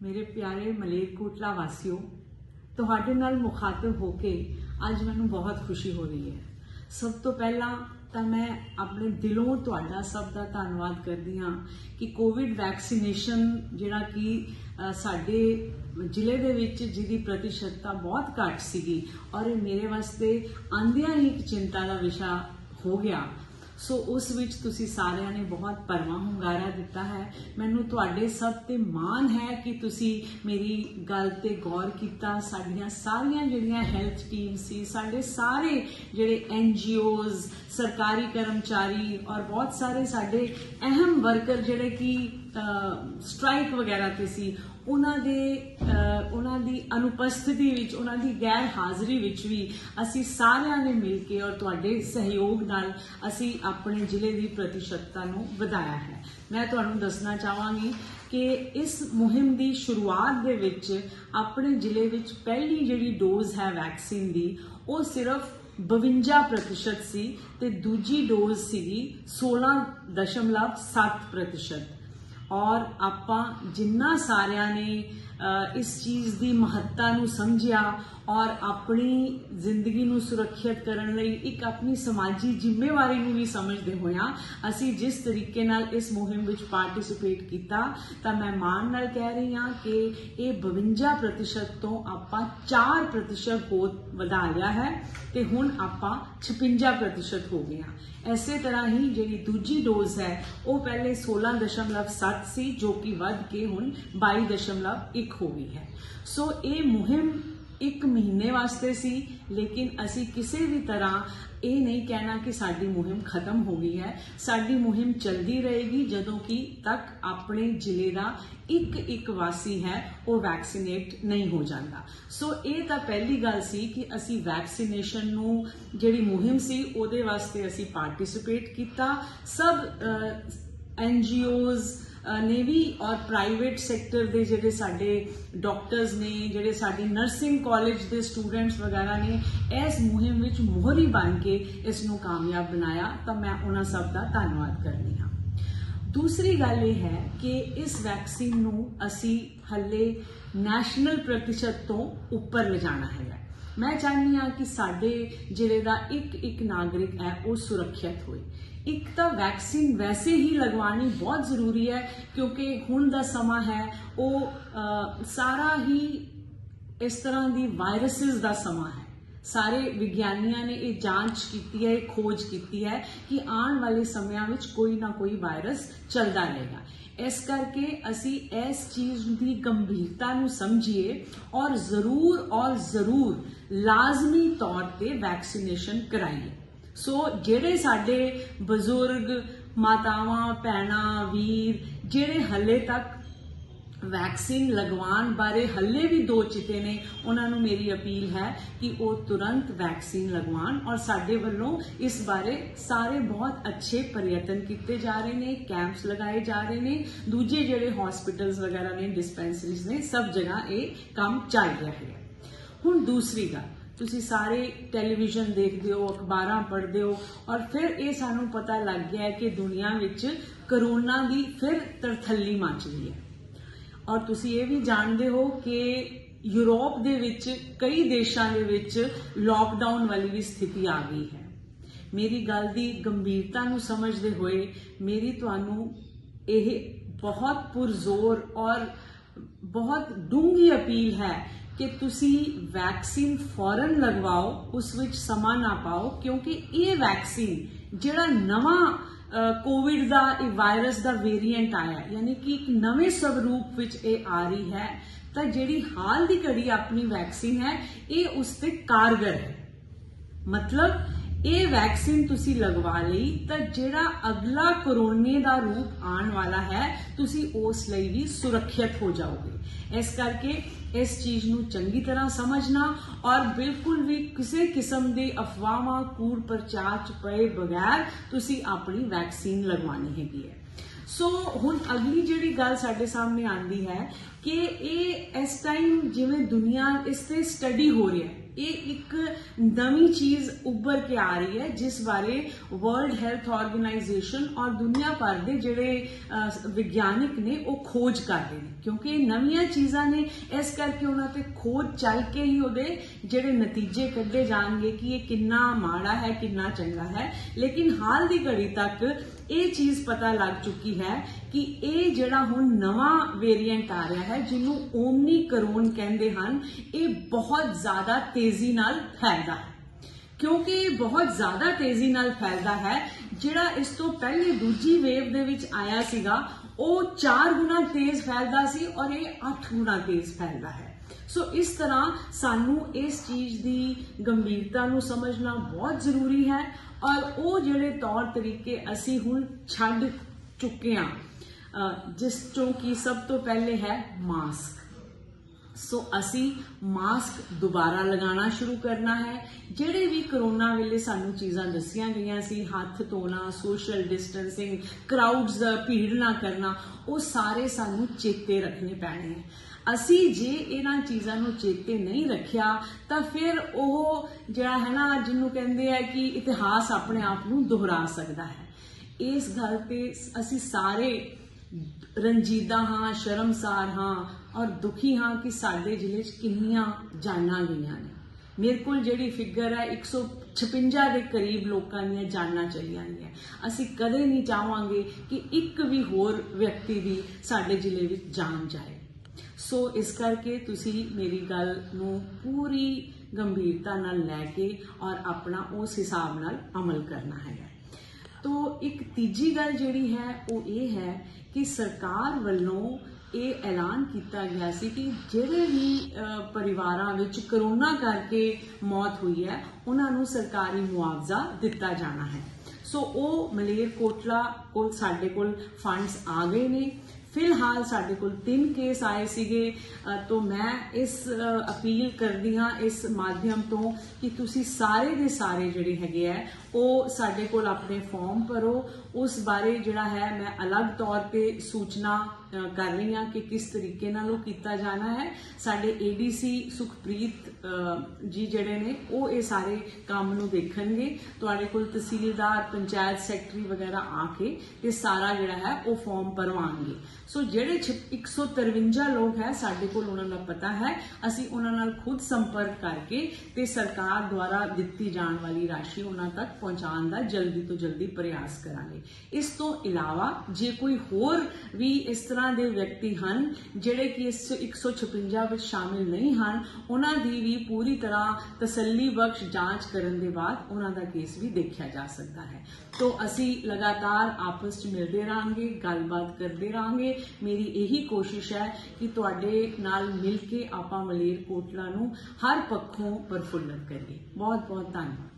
मेरे प्यारे मलेरकोटला वासियों, ਤੁਹਾਡੇ ਨਾਲ ਮੁਖਾਤਬ ਹੋ ਕੇ ਅੱਜ ਮੈਨੂੰ ਬਹੁਤ ਖੁਸ਼ੀ ਹੋ ਰਹੀ ਹੈ। ਸਭ ਤੋਂ ਪਹਿਲਾਂ ਤਾਂ ਮੈਂ ਆਪਣੇ ਦਿਲੋਂ ਤੁਹਾਡਾ ਸਭ ਦਾ ਧੰਨਵਾਦ ਕਰਦੀ ਹਾਂ ਕਿ ਕੋਵਿਡ ਵੈਕਸੀਨੇਸ਼ਨ ਜਿਹੜਾ ਕਿ ਸਾਡੇ ਜ਼ਿਲ੍ਹੇ ਦੇ ਵਿੱਚ ਜਿਹਦੀ ਪ੍ਰਤੀਸ਼ਤਤਾ ਬਹੁਤ ਘੱਟ ਸੀਗੀ ਔਰ ਇਹ ਮੇਰੇ ਵਾਸਤੇ ਆਂਦਿਆਂ ਹੀ ਇੱਕ ਚਿੰਤਾ ਦਾ ਵਿਸ਼ਾ ਹੋ ਗਿਆ। सो उस विच तुसी सारिਆਂ ने बहुत भरवा ਹੁੰਗਾਰਾ दिता है। मैनू तुहाडे सब ते मान है कि तुसी मेरी गल ते गौर किया। साडियां सारियां जिहड़ियां हेल्थ टीम सी, साडे सारे जिहड़े NGOs, सरकारी कर्मचारी और बहुत सारे साडे अहम वर्कर जिहड़े कि स्ट्राइक वगैरह ते सी, उन्हां दी अनुपस्थिति विच, उन्हां दी गैर हाज़री विच भी असी सारिਆਂ ने मिल के और तुहाडे सहयोग नाल असी अपने जिले की प्रतिशतता नूं वधाया है। मैं तुहानूं दसना चाहांगी कि इस मुहिम की शुरुआत दे विच अपने जिले विच पहली जिहड़ी डोज है वैक्सीन की वो सिर्फ 52% सी ते दूजी डोज सीगी 16.7%। और आपां जिन्ना सारिਆਂ ने इस चीज़ की महत्ता नूं समझिया और अपनी जिंदगी नूं सुरक्षित करन लई एक अपनी समाजी जिम्मेवारी नूं भी समझदे होया असी जिस तरीके नाल इस मुहिम विच पार्टिसिपेट किया, तां मैं मान नाल कह रही हाँ कि ये 52% तो आपां 4% हो वधा लिया है ते हुण आपां 56% हो गए हैं। इसे तरह ही जिहड़ी दूजी डोज है वो पहले 16.7 सी जो कि वध के हुण 22.1 हो गई है। सो ये मुहिम एक महीने वास्ते सी, लेकिन असी किसी भी तरह ये नहीं कहना कि साडी मुहिम खत्म हो गई है। साडी मुहिम चलती रहेगी जदों की तक अपने जिले का एक वासी है वो वैक्सीनेट नहीं हो जाता। सो ये तो पहली गल सी कि असी वैक्सीनेशन नूं जिहड़ी मुहिम सी उहदे वास्ते असी पार्टिसिपेट किया। सब NGOs ने भी और प्राइवेट सैक्टर के जिहड़े साडे डॉक्टर्स ने, जिहड़े साडी नर्सिंग कॉलेज के स्टूडेंट्स वगैरह ने इस मुहिम विच मोहरी बन के इसनूं कामयाब बनाया, तो मैं उन्हां सब का धन्नवाद करनी हाँ। दूसरी गल ये है कि इस वैक्सीन नूं असी हले नैशनल प्रतिशत तो उपर ले जाना है। मैं चाहनी हाँ कि साडे जिले का एक नागरिक है वो सुरक्षित होए। एक तो वैक्सीन वैसे ही लगवानी बहुत जरूरी है क्योंकि हुण दा समा है वो सारा ही इस तरह की वायरसेस का समा है। सारे विज्ञानियों ने ये जांच की है, खोज की है कि आने वाले समय में कोई ना कोई वायरस चलता रहेगा। इस करके असी इस चीज की गंभीरता नूं समझिए और जरूर लाजमी तौर पे वैक्सीनेशन कराइए। सो जेड़े साडे बजुर्ग मातावां भैणां वीर जेड़े हले तक वैक्सीन लगवान बारे हले भी दो चिते ने, उन्होंने मेरी अपील है कि वो तुरंत वैक्सीन लगवान। और साडे वल्लों इस बारे सारे बहुत अच्छे प्रयत्न किए जा रहे हैं, कैंप्स लगाए जा रहे हैं, दूजे जेड़े हॉस्पिटल्स वगैरह ने, डिस्पेंसरीज ने, सब जगह ये काम चल रहा है। हुण दूसरी गल, तुसी सारे टेलीविजन देखते हो, अखबारां पढ़ते हो और फिर ये सानू पता लग गया है कि दुनिया विच करोना की फिर तरथली मच रही है। और तुसी ये भी जानते हो कि यूरोप दे विच कई देशों के विच लॉकडाउन वाली भी स्थिति आ गई है। मेरी गल की गंभीरता नूं समझते हुए मेरी तुहानूं यह बहुत पुरजोर और बहुत डूंगी अपील है कि तुसी वैक्सीन फौरन लगवाओ, उस विच समा ना पाओ, क्योंकि ये वैक्सीन जिहड़ा नवा कोविड का वायरस का वेरीएंट आया यानी कि एक नवे स्वरूप विच ये आ रही है, तो जिहड़ी हाल की घड़ी अपनी वैक्सीन है ये उसते कारगर है। मतलब ये वैक्सीन तुसी लगवा ली तो जिहड़ा अगला कोरोने का रूप आने वाला है तुसी उस लई भी सुरक्षित हो जाओगे। इस करके इस चीज नूं चंगी तरह समझना और बिल्कुल भी किसी किस्म के अफवाहां कूड़ प्रचार च पए बगैर तुसी अपनी वैक्सीन लगवानी हैगी है। सो हुण अगली जिहड़ी गल साडे सामने आंदी है कि ये इस टाइम जिवें दुनिया इस ते स्टडी हो रही है ये एक नवी चीज उभर के आ रही है जिस बारे वर्ल्ड हेल्थ ऑर्गेनाइजेशन और दुनिया भर के जिहड़े विग्यानिक ने वो खोज कर रहे हैं, क्योंकि ये नवीं चीज़ां ने, इस करके उन्होंने खोज चल के ही उहदे जिहड़े नतीजे कढे जाएंगे कि ये कितना माड़ा है कितना चंगा है। लेकिन हाल की घड़ी तक ये चीज पता लग चुकी है कि ये जिहड़ा हुण नवा वेरिएंट आ रहा है जिन्हों ओमनीकरोन कहते हैं, ये बहुत ज्यादा तेजी नाल फैलदा है। क्योंकि बहुत ज्यादा तेजी नाल फैलदा है, जिहड़ा इस तो पहले दूजी वेव दे विच आया सीगा वो 4 गुना तेज फैलदा सी और ये 8 गुना तेज फैलदा है। सो इस तरह सानू इस चीज की गंभीरता नू समझना बहुत जरूरी है और वो जिहड़े तौर तरीके असी हुण छड्ड चुके हैं, जिस चों की सब तो पहले है मास्क। सो असी मास्क दोबारा लगाना शुरू करना है। जिहड़े भी कोरोना वेले सानू चीज़ां दसियां गईयां सी, हाथ धोना, सोशल डिस्टेंसिंग, क्राउड्स भीड़ ना करना, वो सारे सानू चेते रखने पैने हैं। असी जे इन्हां चीज़ां नू चेते नहीं रखिया तो फिर वो जिहड़ा है ना, जिन्हों कहते हैं कि इतिहास अपने आप नू दोहरा सकता है। इस गल ते असी सारे रंजीदा हाँ, शर्मसार हाँ और दुखी हाँ कि साडे जिले च किन्नियां जानां गईयां ने। मेरे को जिहड़ी फिगर है 156 के करीब लोगों दी जानां चलियां ने। असी कदे नहीं चाहांगे कि एक भी होर व्यक्ति भी साडे जिले विच जान जाए। सो इस करके तुसी मेरी गल नू पूरी गंभीरता नाल लैके और अपना उस हिसाब नाल अमल करना है। तो एक तीजी गल जिहड़ी है वो ये है कि सरकार वालों ये ऐलान किया गया सी कि जिहड़े भी परिवारां विच कोरोना करके मौत हुई है उन्होंने सरकारी मुआवजा दिता जाना है। सो वो मलेरकोटला को साडे कोल फंड्स आ गए ने। फिलहाल साडे कोल 3 केस आए सीगे। तो मैं इस अपील करदी हाँ इस माध्यम तो कि तुसी सारे दे सारे जिहड़े हैगे है वो साडे कोल अपने फॉर्म भरो। उस बारे जिहड़ा है मैं अलग तौर पे सूचना कर रही हाँ कि किस तरीके नाल वो कीता जाना है। साडे ADC सुखप्रीत जी जिहड़े ने वो ये सारे काम नू देखणगे। तुहाडे कोल तहसीलदार, पंचायत सैकटरी वगैरह आके ये सारा जिहड़ा है वो फॉर्म भरवाएंगे। सो जिहड़े 153 लोग है साडे कोल उन्हां दा पता है, असी उन्हां नाल खुद संपर्क करके ते सरकार द्वारा दिती जाण वाली राशि उन्हां तक पहुंचाने का जल्दी तो जल्दी प्रयास करांगे। इस तो इलावा जे कोई होर भी इस तरह के व्यक्ति हैं जिहड़े कि इस 156 विच शामिल नहीं हैं, उन्हां दी भी पूरी तरह तसल्ली बख्श जांच करन दे बाद उन्हां दा केस भी देखा जा सकता है। तो असी लगातार आपस च मिलते रहांगे, गलबात करते रहांगे। मेरी यही कोशिश है कि तुहाडे नाल मिल के आपां मलेरकोटला नूं हर पक्षों प्रफुल्लित करिए। बहुत बहुत धन्यवाद।